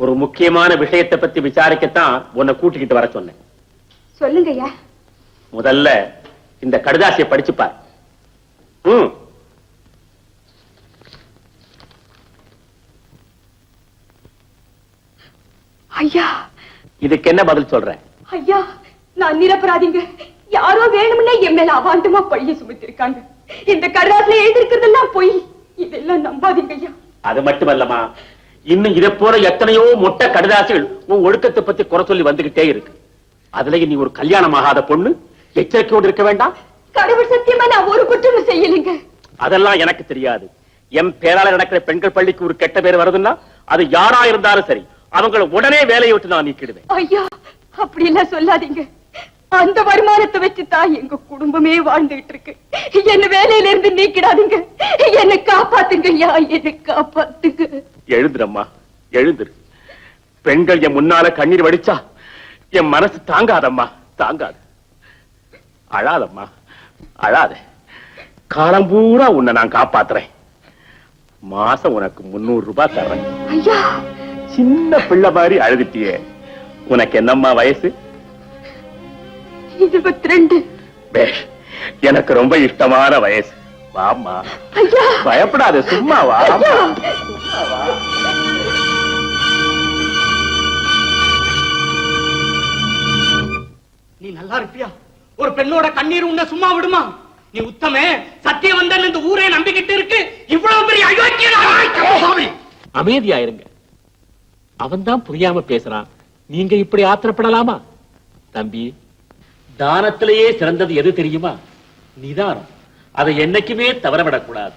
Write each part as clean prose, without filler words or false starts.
ஒரு முக்கியமான விஷயத்தை பத்தி விசாரிக்கத்தான் உன்னை கூட்டிக்கிட்டு வர சொன்னேன். சொல்லுங்கய்யா. முதல்ல இந்த கடிதாசியை படிச்சுப்பார். ஐயா, இதுக்கு என்ன பதில் சொல்ற? ஐயா, நான் நிரபராதிங்க. யாரோ வேணும்னே என் மேல அவாண்டமா பழிய சுமத்திருக்காங்க. இந்த கடிதாசில எழுதிருக்கிறதெல்லாம் பொய். இதெல்லாம் நம்பாதீங்க ஐயா. அது மட்டுமல்லமா, இன்னும் இதை போல எத்தனையோ மொட்டை கடிதாசிகள் உன் ஒழுக்கத்தை பத்தி குறை சொல்லி வந்துகிட்டே இருக்கு. அதுல நீ ஒரு கல்யாணம் ஆகாத பொண்ணு, எச்சரிக்கையோடு இருக்க வேண்டாம். கடவுள் சத்தியமா நான் ஒரு குற்றமும் செய்யலைங்க. அதெல்லாம் எனக்கு தெரியாது. என் பேரால நடக்கிற பெண்கள் பள்ளிக்கு ஒரு கெட்ட பேர் வருதுன்னா அது யாரா இருந்தாலும் சரி, அவங்களை உடனே வேலையை விட்டு நான் நீக்கிடுவேன். ஐயா, அப்படி எல்லாம் சொல்லாதீங்க. அந்த வருமானத்தை வச்சுதான் எங்க குடும்பமே வாழ்ந்துகிட்டு இருக்கு. என்ன வேலையில இருந்து நீக்கிடாதீங்க. என்னை காப்பாத்துங்க ஐயா, என்னை காப்பாத்துங்க. எழுந்துரம்மா, எழுந்துரு. பெண்கள் என் முன்னால கண்ணீர் வடிச்சா என் மனசு தாங்காதம்மா, தாங்காது. அழாதம்மா, அழாத. காலம் பூரா உன்னை நான் காப்பாத்துறேன். மாசம் உனக்கு 300 ரூபாய் தர்றேன். ஐயா, சின்ன பிள்ளை மாதிரி அழுதுட்டியே. உனக்கு என்னம்மா வயசு? 22. எனக்கு ரொம்ப இஷ்டமான வயசு. வாம்மா, ஐயா, பயப்படாத, சும்மா வா. நீ நல்லா இருப்பியா? ஒரு பெண்ணோட கண்ணீர் உன்னை சும்மா விடுமா? நீ உத்தமே சத்தியவந்தன் இந்த ஊரே நம்பிக்கிட்டு இருக்கு. இவ்வளவு பெரிய அயோக்கியன். அமைதியாயிருங்க. அவன் தான் புரியாம பேசுறான், நீங்க இப்படி ஆத்திரப்படலாமா? தம்பி, தானத்திலேயே சிறந்தது எது தெரியுமா? நிதானம். அதை என்னைக்குமே தவறவிடக்கூடாது.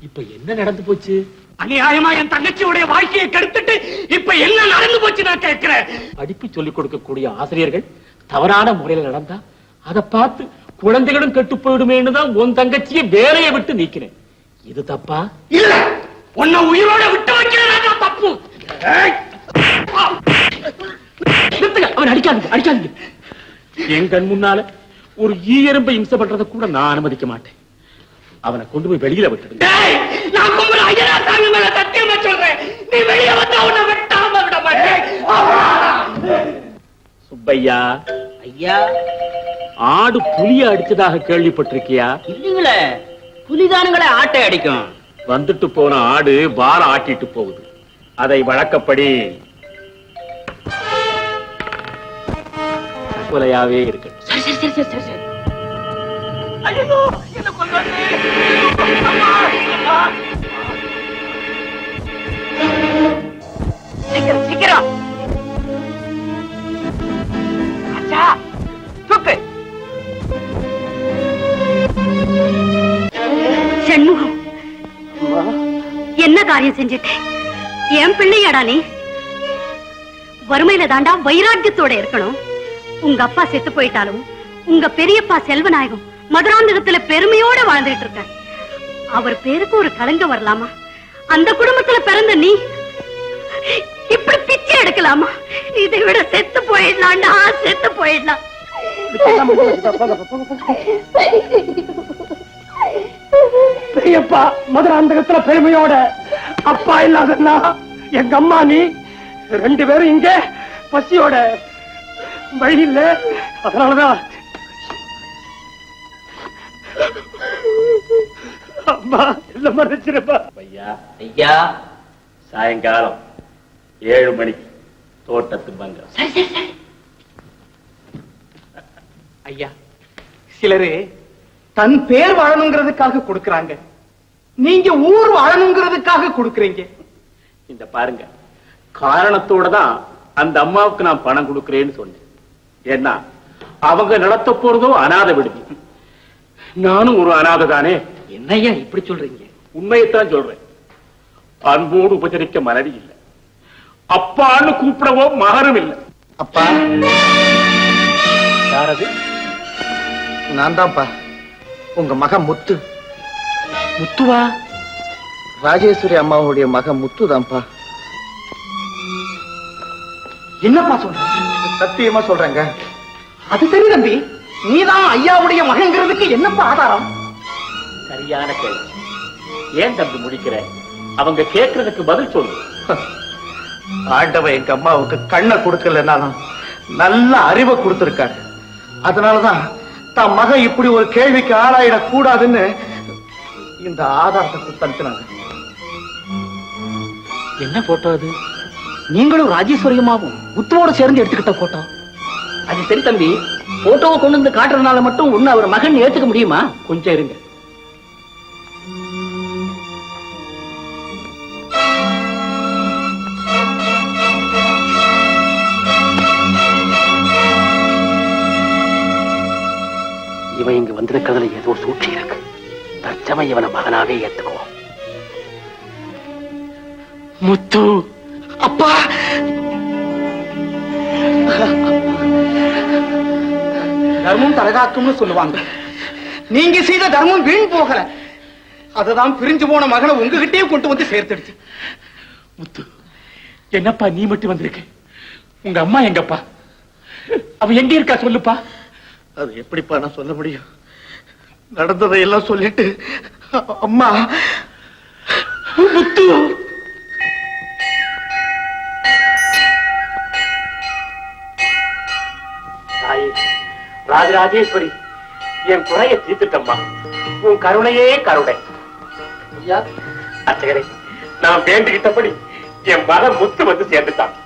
இப்ப என்ன நடந்து போச்சு? அநியாயமா என் தங்கச்சியுடைய வாழ்க்கையை கெடுத்துட்டு இப்ப என்ன நடந்து போச்சு நான் கேட்கிறேன். படிப்பு சொல்லிக் கொடுக்கக்கூடிய ஆசிரியர்கள் தவறான முறையில் நடந்தா அதை பார்த்து குழந்தைகளும் கெட்டு போயிடுமேன்னு தான் உன் தங்கச்சியை வேலையை விட்டு நீக்கிறேன். இது தப்பா? இல்ல, உன்னை உயிரோட விட்டு வைக்கிறேன் தப்பு. அவன் அடிக்காதீங்க, அடிக்காதீங்க. என் கண் முன்னால ஒரு ஈயரும்பை இம்சை பண்றதை கூட நான் அனுமதிக்க மாட்டேன். அவனை கொண்டு போய் வெளியில விட்டுடுங்க. நான் கும்பல ஐயா சாமி மேல சத்தியமா சொல்றேன், நீ வெளியே வந்தா உன்னை வெட்டாம விட மாட்டேன். சுப்பையா, ஐயா, ஆடு புலிய அடிச்சதாக கேள்விப்பட்டிருக்கியா? இல்லீங்களே, புலிதானுங்களே ஆட்டை அடிக்கும். வந்துட்டு போன ஆடு வார ஆட்டிட்டு போகுது. அதை வழக்கப்படி கொலையாவே இருக்கு. சரி சரி சரி சரி சரி. ஐயோ, என்ன கொல்றானே. சீக்கிரம் சீக்கிரம். அச்சா, தூக்கு. சண்முகம், என்ன காரியம் செஞ்சிட்டேன்? என் பிள்ளையாடா நீ? வறுமையில தாண்டா வைராக்கியத்தோட இருக்கணும். உங்க அப்பா செத்து போயிட்டாலும் உங்க பெரியப்பா செல்வநாயகம் மதுராந்தகத்துல பெருமையோட வாழ்ந்துட்டு இருக்க. அவர் பேருக்கு ஒரு களங்கம் வரலாமா? அந்த குடும்பத்துல பிறந்த நீ இப்படி பிச்சை எடுக்கலாமா? இதை விட செத்து போயிடலாம்டா, செத்து போயிடலாம். பெரியப்பா மதுராந்தகத்துல பெருமையோட, அப்பா இல்லாதன்னா எங்க அம்மா நீ 2 பேரும் இங்க பசியோட வழி இல்ல. அதனாலதான் அம்மா என்ன மறைச்சிருப்பா. ஐயா, ஐயா, சாயங்காலம் 7 மணிக்கு தோட்டத்து பங்கம். சரி சரி சரி. ஐயா, சிலரு தன் பேர் வாழணுங்கிறதுக்காக கொடுக்கறாங்க, நீங்க ஊர் வாழணுங்கிறதுக்காக கொடுக்கறீங்க. இந்த பாருங்க, காரணத்தோட தான் அந்த அம்மாவுக்கு நான் பணம் கொடுக்கிறேன்னு சொன்னேன். ஏன்னா அவங்க நடத்த போறதோ அநாத விடுதி. நானும் ஒரு அநாதை தானே. என்னய்யா இப்படி சொல்றீங்க? உண்மையைத்தான் சொல்றேன். அன்போடு உபசரிக்க மனைவி இல்லை, அப்பான்னு கூப்பிடவோ மகனும் இல்லை. அப்பா, யாரது? நான் தான்ப்பா, உங்க மகன் முத்து. முத்துவா? ராஜேஸ்வரி அம்மாவுடைய மகன் முத்து தான்ப்பா. என்னப்பா சொல்ற? சத்தியமா சொல்றேங்க. அது சரி தம்பி, நீதான் ஐயாவுடைய மகங்கிறதுக்கு என்னப்பா ஆதாரம்? சரியான கேள்வி. ஏன் தம்பி முடிக்கிற? அவங்க கேட்கறதுக்கு பதில் சொல்லு. ஆண்டவன் எங்க அம்மாவுக்கு கண்ணை கொடுக்கலன்னாலும் நல்ல அறிவை கொடுத்திருக்காரு. அதனாலதான் தன் மகன் இப்படி ஒரு கேள்விக்கு ஆளாயிடக் கூடாதுன்னு இந்த ஆதாரத்தை கொடுத்தனுப்பினாங்க. என்ன போட்டோ அது? நீங்களும் ராஜேஸ்வரியமாவும் முத்துவோட சேர்ந்து எடுத்துக்கிட்ட போட்டோ. அது சரி தம்பி, போட்டோவை கொண்டு வந்து காட்டுறதுனால மட்டும் ஒண்ணு அவர் மகன் ஏத்துக்க முடியுமா? கொஞ்சம் இருங்க. இவன் இங்க வந்திருக்கிறதுல ஏதோ சூழ்ச்சி இருக்கு. தற்சமயம் இவனை மகனாவே ஏத்துக்குவோம். முத்து அப்பா, தர்மம் தலகாக்கும்னு சொல்லுவாங்க. நீங்க செய்த தர்மம் வீண் போகல. அதுதான் பிரிஞ்சு போன மகனை உங்ககிட்டயே கொண்டு வந்து சேர்த்துடுச்சு. முத்து, என்னப்பா நீ மட்டும் வந்திருக்க? உங்க அம்மா எங்கப்பா? அவ எங்க இருக்கா சொல்லுப்பா. அது எப்படிப்பா நான் சொல்ல முடியும்? நடந்ததை எல்லாம் சொல்லிட்டு அம்மா. முத்து, தாயே ராஜராஜேஸ்வரி, என் குறைய தீர்த்துட்டம்மா. உன் கருணையே கருணை. அச்சகரே, நான் வேண்டிக்கிட்டபடி என் மகன் முத்து வந்து சேர்ந்துட்டான்.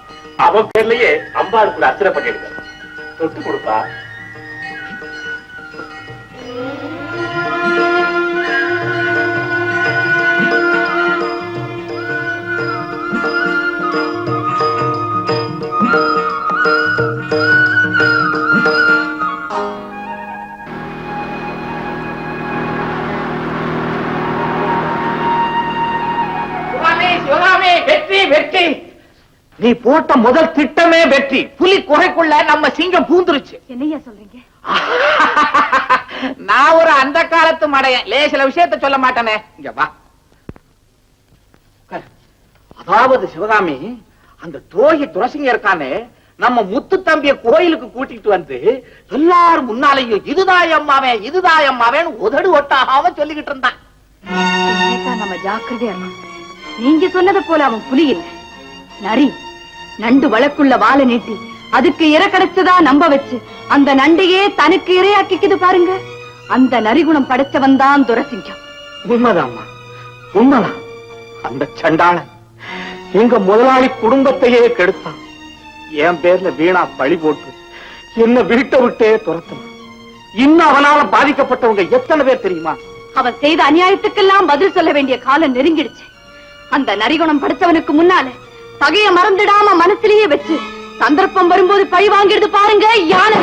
அவன் பேர்லயே அம்பாளுக்குள்ள அர்ச்சனை பண்ணிடுங்க. தொட்டு கொடுப்பா. வெற்றி வெற்றி. நீ போட்ட முதல் திட்டமே வெற்றி. புலி குகைக்குள்ள நம்ம சிங்கம் பூந்துருச்சு. என்னையா சொல்றீங்க? நான் ஒரு அந்த காலத்து மடையன், லேசில விஷயத்த சொல்ல மாட்டேனே. இங்க வா. அதாவது சிவகாமி, அந்த துரோகி துரசிங்க இருக்கானே, நம்ம முத்து தம்பிய கோயிலுக்கு கூட்டிட்டு வந்து எல்லாரும் முன்னாலேயும் இதுதான் அம்மாவே இதுதான் அம்மாவேன்னு உதடு ஒட்டாகாம சொல்லிக்கிட்டு இருந்தான். நம்ம ஜாக்கிரதையா இருக்கணும். நீங்க சொன்னது போல அவன் புலி இல்ல, நரி. நண்டு வழக்குள்ள வாழை நீட்டி அதுக்கு இரை கிடைச்சதா நம்ப வச்சு அந்த நண்டையே தனக்கு இரையாக்கிக்குது பாருங்க. அந்த நரிகுணம் படைச்சவன் தான் துரசிங்கம். உண்மைதாம்மா, உண்மைதான். அந்த சண்டாளன் எங்க முதலாளி குடும்பத்தையே கெடுத்தான். என் பேர்ல வீணா பழி போட்டு என்ன வீட்டை விட்டே துரத்தான். இன்னும் அவனால பாதிக்கப்பட்டவங்க எத்தனை பேர் தெரியுமா? அவன் செய்த அநியாயத்துக்கெல்லாம் பதில் சொல்ல வேண்டிய காலம் நெருங்கிடுச்சு. அந்த நரிகுணம் படைச்சவனுக்கு முன்னால பகைய மறந்துடாம மனசுலயே வச்சு சந்தர்ப்பம் வரும்போது பழி வாங்கிடுது பாருங்க யானை.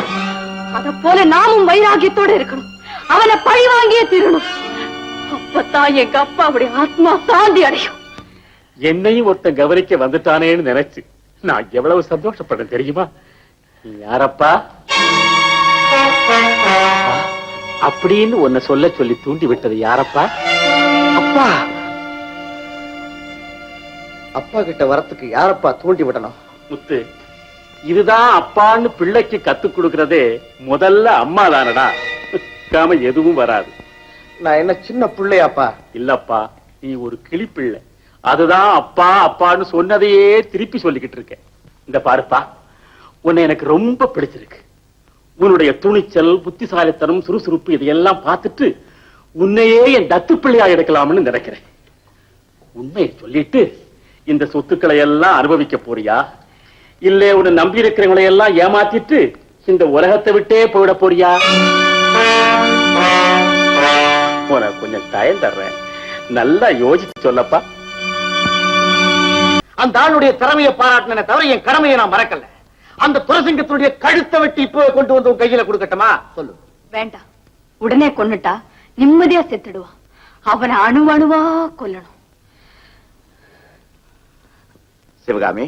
அத போல நாமும் வைராகியத்தோட இருக்கணும். அவனை பழி வாங்கியே தீரணும். அப்பத்தான் எங்க அப்பாவுடைய ஆத்மா சாந்தி அடையும். என்னையும் ஒருத்தன் கவனிக்க வந்துட்டானேன்னு நினைச்சு நான் எவ்வளவு சந்தோஷப்பட்டேன் தெரியுமா? நீ யாரப்பா அப்படின்னு உன்னை சொல்ல சொல்லி தூண்டி விட்டது யாரப்பா? அப்பா. அப்பா கிட்ட வரத்துக்கு யாரப்பா தூண்டி விடணும்? முத்து, இதுதான் அப்பான்னு பிள்ளைக்கு கத்துக் கொடுக்கறதே முதல்ல அம்மா தானடா. காம எதுவும் வராது. நான் என்ன சின்ன பிள்ளையாப்பா? இல்லப்பா, நீ ஒரு கிளிப்பிள்ளை. அதுதான் அப்பா அப்பான்னு சொன்னதையே திருப்பி சொல்லிக்கிட்டு இருக்க. இந்த பாருப்பா, உன்னை எனக்கு ரொம்ப பிடிச்சிருக்கு. உன்னுடைய துணிச்சல், புத்திசாலித்தனம், சுறுசுறுப்பு இதையெல்லாம் பார்த்துட்டு உன்னையே என் தத்து பிள்ளையா எடுக்கலாம்னு நினைக்கிறேன். உண்மையை சொல்லிட்டு இந்த சொத்துக்களை எல்லாம் அனுபவிக்க போறியா, இல்ல உன்னை நம்பி இருக்கிறவங்களை எல்லாம் ஏமாத்திட்டு இந்த உலகத்தை விட்டே போயிட போறியா? உனக்கு கொஞ்சம் டைம் தர்றேன், நல்லா யோசிச்சு சொல்லப்பா. அந்த ஆளுடைய திறமையை பாராட்டின தவிர என் கடமையை நான் மறக்கல. அந்த துரசிங்கத்துடைய கழுத்தை வெட்டி இப்போ கொண்டு வந்து உன் கையில கொடுக்கட்டுமா? சொல்லு. வேண்டாம், உடனே கொன்னுட்டா நிம்மதியா செத்துடுவான். அவனை அணு அணுவா கொல்லணும். சிவகாமி,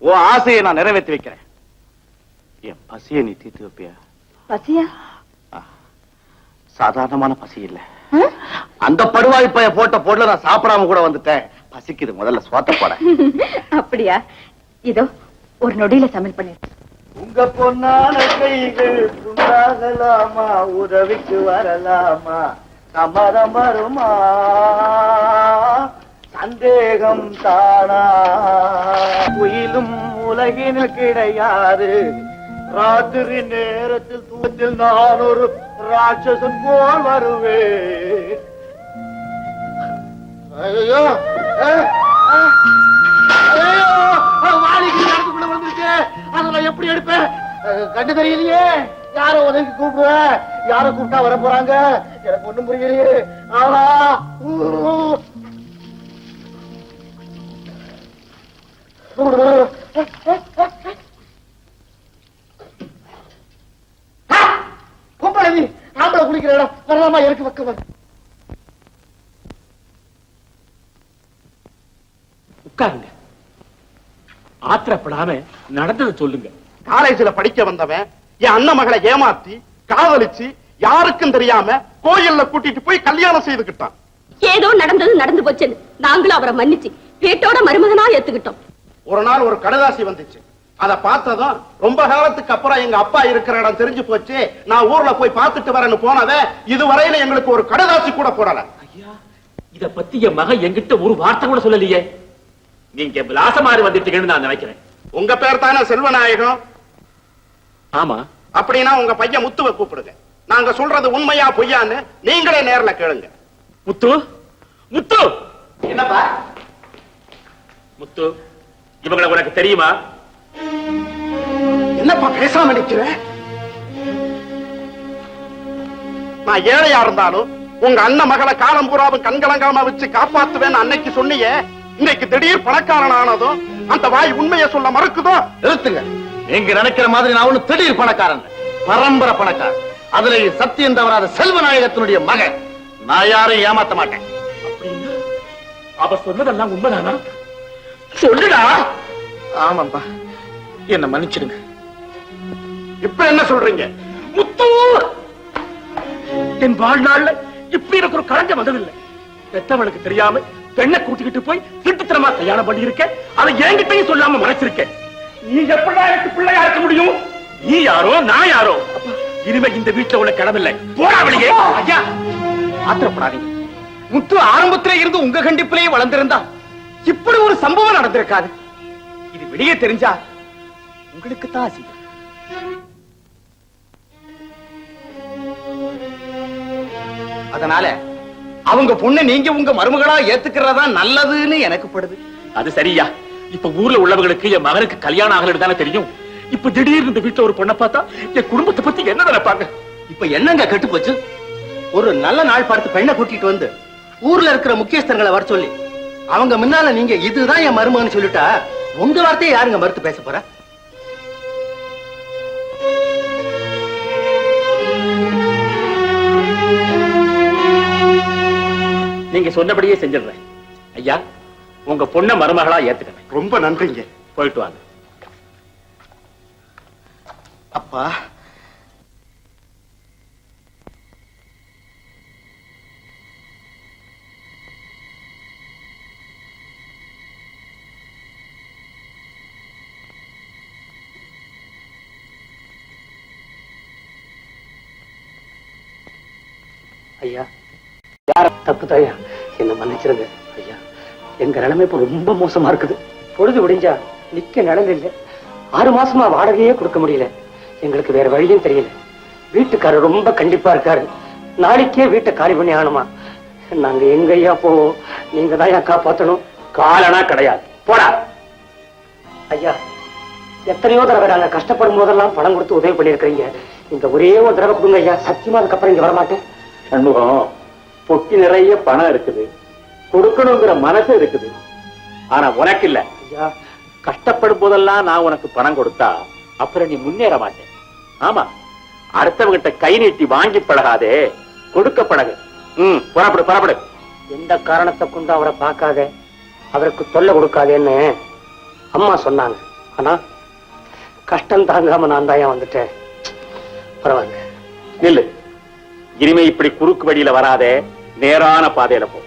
ஓ ஆசையை நான் நிறைவேற்றி வைக்கிறேன். என் பசியை நீ தீர்த்து வைப்பியா? பசியா? சாதாரணமான பசி இல்ல. அந்த படுவாய் பைய போட்ட பொருளை நான் சாப்பிடாம கூட வந்துட்டேன். பசிக்குது, முதல்ல சோத்த போட. அப்படியா? இதோ ஒரு நொடியில சமையல் பண்ணிரு. உங்க பொன்னான கைகள் புண்ணாகலாமா, உதவிக்கு வரலாமா, சம்மதம் வருமா, சந்தேகம் தானா உயிலும் உலகினில் கிடையாது. ராத்திரி நேரத்தில் தூக்கத்தில் நான் ஒரு ராட்சசன் போல் வருவேன். ஐயோ வாலிக்கு நடத்துக்குள்ள வந்துருச்சு. அதெல்லாம் எப்படி எடுப்பேன்? கண்டு தெரியலையே. யாரோ உதவி கூப்பிடுவேன். யாரோ கூப்பிட்டா வர போறாங்க. எனக்கு ஒண்ணும் புரியலையே. ஆனா பொம்பளை ஆம்பளை குளிக்கிற இடம் வரலாமா? எனக்கு பக்கம் உட்காருங்க. ஆத்திரப்படாம நடந்ததை சொல்லுங்க. காலேஜ்ல படிக்க வந்தவன் என் அண்ணன் மகளை ஏமாத்தி காதலிச்சு யாருக்கும் தெரியாம கோயில்ல கூட்டிட்டு போய் கல்யாணம் செய்துக்கிட்டான். ஏதோ நடந்தது நடந்து போச்சு. நாங்களும் அவரை மன்னிச்சு வீட்டோட மருமகனா ஏத்துக்கிட்டோம். ஒரு நாள் ஒரு கடுதாசி வந்துச்சு. அத பார்த்ததும் ரொம்ப காலத்துக்கு அப்புறம் எங்க அப்பா இருக்கிற இடம் தெரிஞ்சு போச்சு. நான் ஊர்ல போய் பார்த்துட்டு வரேன்னு போனத இதுவரையில எங்களுக்கு ஒரு கடுதாசி கூட போடல. ஐயா, இத பத்தி என் மகன் என்கிட்ட ஒரு வார்த்தை கூட சொல்லலையே. நீங்க விலாசமாறு வந்துட்டீங்கன்னு நான் நினைக்கிறேன். உங்க பேர் தானே செல்வநாயகம்? ஆமா. அப்படின்னா உங்க பையன் முத்துவை கூப்பிடுங்க. நாங்க சொல்றது உண்மையா பொய்யான்னு நீங்களே நேர்ல கேளுங்க. முத்து, முத்து, என்னப்பா? முத்து, இவங்களை உனக்கு தெரியுமா? என்னப்பா பேசாம நிக்கிற? நான் ஏழையா இருந்தாலும் உங்க அண்ணன் மகளை காலம் பூராவும் கண்கலங்காம வச்சு காப்பாத்துவேன்னு அன்னைக்கு சொன்னியே. இன்னைக்கு திடீர் பணக்காரன் ஆனதும் அந்த வாய் உண்மையை சொல்ல மறுக்குதோ? நிறுத்துங்க. நீங்க நினைக்கிற மாதிரி நான் ஒண்ணு திடீர் பணக்காரன், பரம்பரை பணக்காரன். அதுல சத்தியம் தவறாத செல்வநாயகத்தினுடைய மகன். நான் யாரையும் ஏமாத்த மாட்டேன். அப்படின்னா அவ சொன்னதெல்லாம் உண்மைதானா? சொல்லுடா. ஆமாம்பா, என்ன மன்னிச்சிடுங்க. இப்ப என்ன சொல்றீங்க? முத்து, என் வாழ்நாள்ல இப்படி எனக்கு ஒரு கலங்க வந்ததில்லை. பெத்தவனுக்கு தெரியாம பெண்ணை கூட்டிக்கிட்டு போய் திருட்டுத்தனமா கல்யாணம் பண்ணி இருக்க. அதை என்கிட்டயும் சொல்லாம மறைச்சிருக்க. நீ எப்படா எனக்கு பிள்ளையா இருக்க முடியும்? நீ யாரோ நான் யாரோ? இனிமே இந்த வீட்டுல உள்ள கடமில்லை. போடா வெளியே. ஐயா, ஆத்திரப்படாதீங்க. முத்து ஆரம்பத்திலே இருந்து உங்க கண்டிப்பிலேயே வளர்ந்திருந்தா இப்படி ஒரு சம்பவம் நடந்திருக்காது. இது வெளியே தெரிஞ்சா உங்களுக்கு தான் அசிங்கம். அதனால அவங்க பொண்ணு நீங்க உங்க மருமகளா ஏத்துக்கிறதா நல்லதுன்னு எனக்கு படுது. அது சரியா? இப்ப ஊர்ல உள்ளவங்களுக்கு என் மகனுக்கு கல்யாணம் ஆகலன்னு தானே தெரியும். இப்ப திடீர்னு இந்த வீட்டுல ஒரு பொண்ணை பார்த்தா என் குடும்பத்தை பத்தி என்ன நினைப்பாங்க? இப்ப என்னங்க கெட்டு போச்சு? ஒரு நல்ல நாள் பார்த்து பெண்ணை கூட்டிட்டு வந்து ஊர்ல இருக்கிற முக்கியஸ்தர்களை வர சொல்லி அவங்க முன்னால நீங்க இதுதான் என் மருமகன்னு சொல்லிட்டா உங்க வார்த்தையை யாருங்க மறுத்து பேச போற? நீங்க சொன்னபடியே செஞ்சிடுறேன். ஐயா, உங்க பொண்ணை மருமகளா ஏத்துக்கிறேன். ரொம்ப நன்றிங்க. போயிட்டு வாங்க. அப்பா, ஐயா, யார தப்புதாயா? என்ன மன்னிச்சிருங்க ஐயா. எங்க நிலைமை இப்ப ரொம்ப மோசமா இருக்குது. பொழுது விடிஞ்சா நிக்க நிழல் இல்லை. 6 மாசமா வாடகையே கொடுக்க முடியல. எங்களுக்கு வேற வழியும் தெரியல. வீட்டுக்காரர் ரொம்ப கண்டிப்பா இருக்காரு. நாளைக்கே வீட்டை காலி பண்ணி ஆகணுமா? நாங்க எங்க ஐயா போவோம்? நீங்க தான் ஐயா காப்பாத்தணும். காலனா கிடையாது. போடா. ஐயா, எத்தனையோ தடவை நாங்க கஷ்டப்படும் போதெல்லாம் பணம் கொடுத்து உதவி பண்ணிருக்கீங்க. இந்த ஒரே ஒரு தடவை கொடுங்க ஐயா. சத்தியமா அதுக்கப்புறம் இங்க வரமாட்டேன். சண்முகம், பொட்டி நிறைய பணம் இருக்குது, கொடுக்கணுங்கிற மனசு இருக்குது. ஆனா உனக்கு இல்ல. ஐயா, கஷ்டப்படும் போதெல்லாம் நான் உனக்கு பணம் கொடுத்தா அப்புறம் நீ முன்னேற மாட்டேன். ஆமா, அடுத்தவங்கிட்ட கை நீட்டி வாங்கி பழகாதே, கொடுக்க பழகு. புறப்படு புறப்படு. எந்த காரணத்தை கொண்டு அவரை பார்க்காத, அவருக்கு தொல்லை கொடுக்காதேன்னு அம்மா சொன்னாங்க. ஆனா கஷ்டம் தாங்காம நான் தான் வந்துட்டேன். பரவாயில்ல. நில்லு. இனிமே இப்படி குறுக்கு வழியில வராதே, நேரான பாதையில போ.